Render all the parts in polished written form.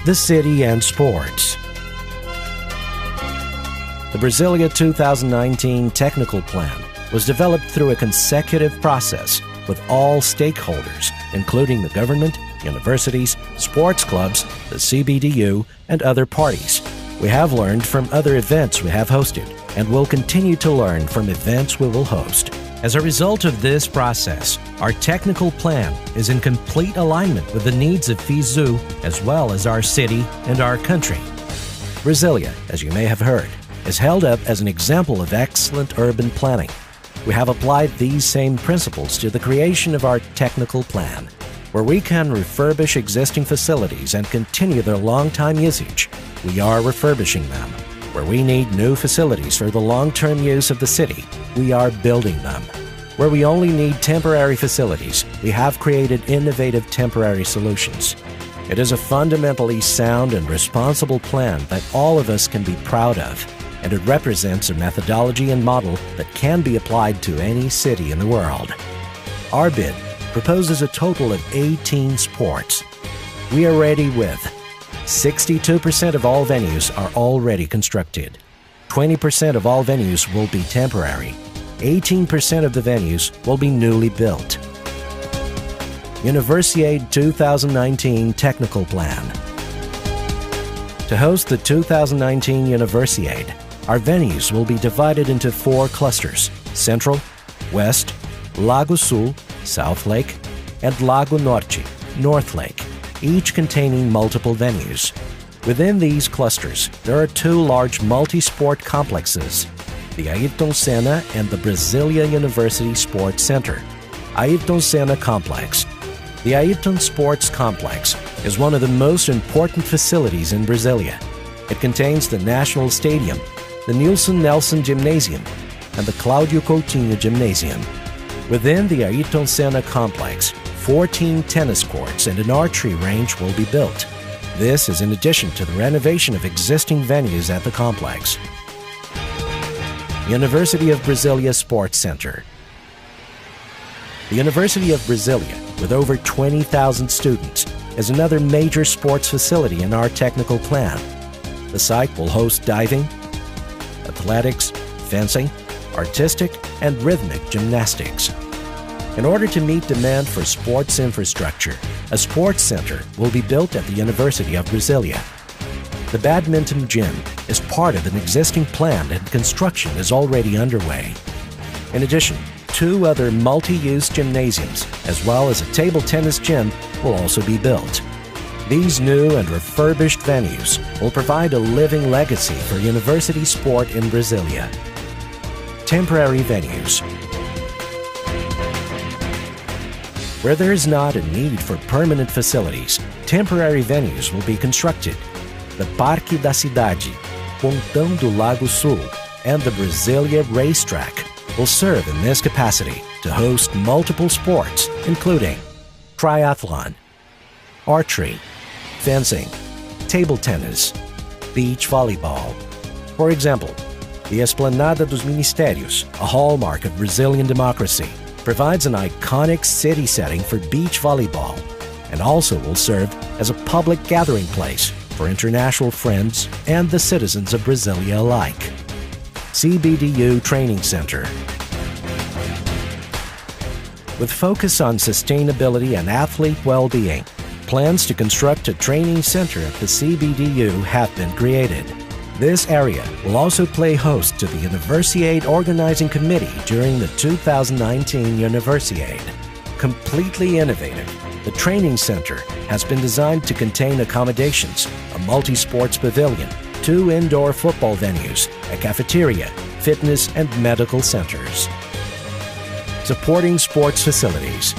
the city and sports. The Brazilia 2019 Technical Plan was developed through a consecutive process with all stakeholders, including the government, universities, sports clubs, the CBDU, and other parties. We have learned from other events we have hosted and will continue to learn from events we will host. As a result of this process, our technical plan is in complete alignment with the needs of fisu as well as our city and our country. Brazilia, as you may have heard, is held up as an example of excellent urban planning. We have applied these same principles to the creation of our technical plan, where we can refurbish existing facilities and continue their long-time usage. We are refurbishing them. Where we need new facilities for the long-term use of the city, we are building them. Where we only need temporary facilities, we have created innovative temporary solutions. It is a fundamentally sound and responsible plan that all of us can be proud of, and it represents a methodology and model that can be applied to any city in the world. Our bid proposes a total of 18 sports. We are ready with 62% of all venues are already constructed. 20% of all venues will be temporary. 18% of the venues will be newly built. Universiade 2019 Technical Plan. To host the 2019 Universiade, our venues will be divided into 4 clusters: Central, West, Lago Sul, South Lake, and Lago Norte, North Lake, each containing multiple venues. Within these clusters, there are 2 large multi-sport complexes, the Ayrton Senna and the Brazilia University Sports Center. Ayrton Senna Complex. The Ayrton Sports Complex is one of the most important facilities in Brazilia. It contains the National Stadium, the Nilson Nelson Gymnasium, and the Claudio Coutinho Gymnasium. Within the Ayrton Senna Complex, 14 tennis courts and an archery range will be built. This is in addition to the renovation of existing venues at the complex. University of Brazilia Sports Center. The University of Brazilia, with over 20,000 students, is another major sports facility in our technical plan. The site will host diving, athletics, fencing, artistic, and rhythmic gymnastics. In order to meet demand for sports infrastructure, a sports center will be built at the University of Brazilia. The badminton gym is part of an existing plan and construction is already underway. In addition, 2 other multi-use gymnasiums, as well as a table tennis gym, will also be built. These new and refurbished venues will provide a living legacy for university sport in Brazilia. Temporary venues. Where there is not a need for permanent facilities, temporary venues will be constructed. The Parque da Cidade, Pontão do Lago Sul, and the Brazilia Racetrack will serve in this capacity to host multiple sports, including triathlon, archery, fencing, table tennis, beach volleyball. For example, the Esplanada dos Ministérios, a hallmark of Brazilian democracy, provides an iconic city setting for beach volleyball and also will serve as a public gathering place for international friends and the citizens of Brazilia alike. CBDU Training Center. With focus on sustainability and athlete well-being, plans to construct a training center at the CBDU have been created. This area will also play host to the Universiade Organizing Committee during the 2019 Universiade. Completely innovative, the training center has been designed to contain accommodations, a multi-sports pavilion, 2 indoor football venues, a cafeteria, fitness and medical centers. Supporting sports facilities.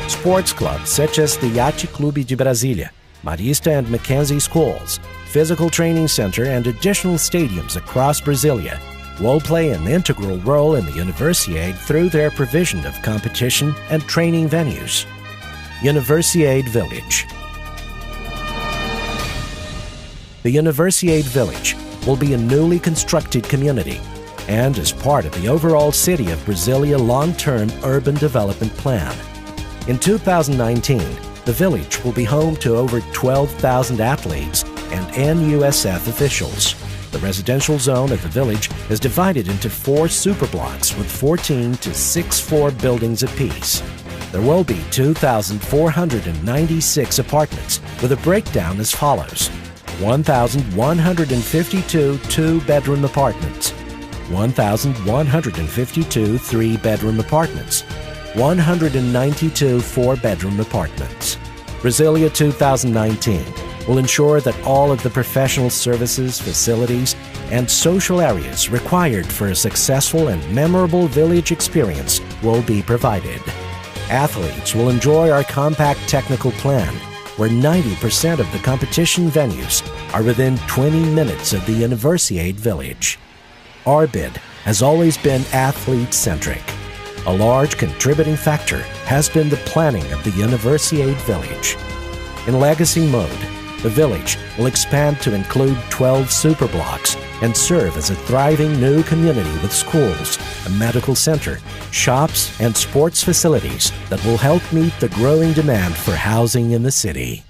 Sports clubs such as the Yacht Clube de Brasília, Marista and Mackenzie Schools, physical training center and additional stadiums across Brazilia will play an integral role in the Universiade through their provision of competition and training venues. Universiade Village. The Universiade Village will be a newly constructed community and is part of the overall City of Brazilia long-term urban development plan. In 2019, The village will be home to over 12,000 athletes and NUSF officials. The residential zone of the village is divided into 4 superblocks with 14 to 6 buildings apiece. There will be 2,496 apartments with a breakdown as follows: 1,152 2-bedroom apartments, 1,152 3-bedroom apartments, 192 4-bedroom apartments. Brazilia 2019 will ensure that all of the professional services, facilities, and social areas required for a successful and memorable village experience will be provided. Athletes will enjoy our compact technical plan, where 90% of the competition venues are within 20 minutes of the Universiade village. Our bid has always been athlete-centric. A large contributing factor has been the planning of the Universiade village. In legacy mode, the village will expand to include 12 superblocks and serve as a thriving new community with schools, a medical center, shops, and sports facilities that will help meet the growing demand for housing in the city.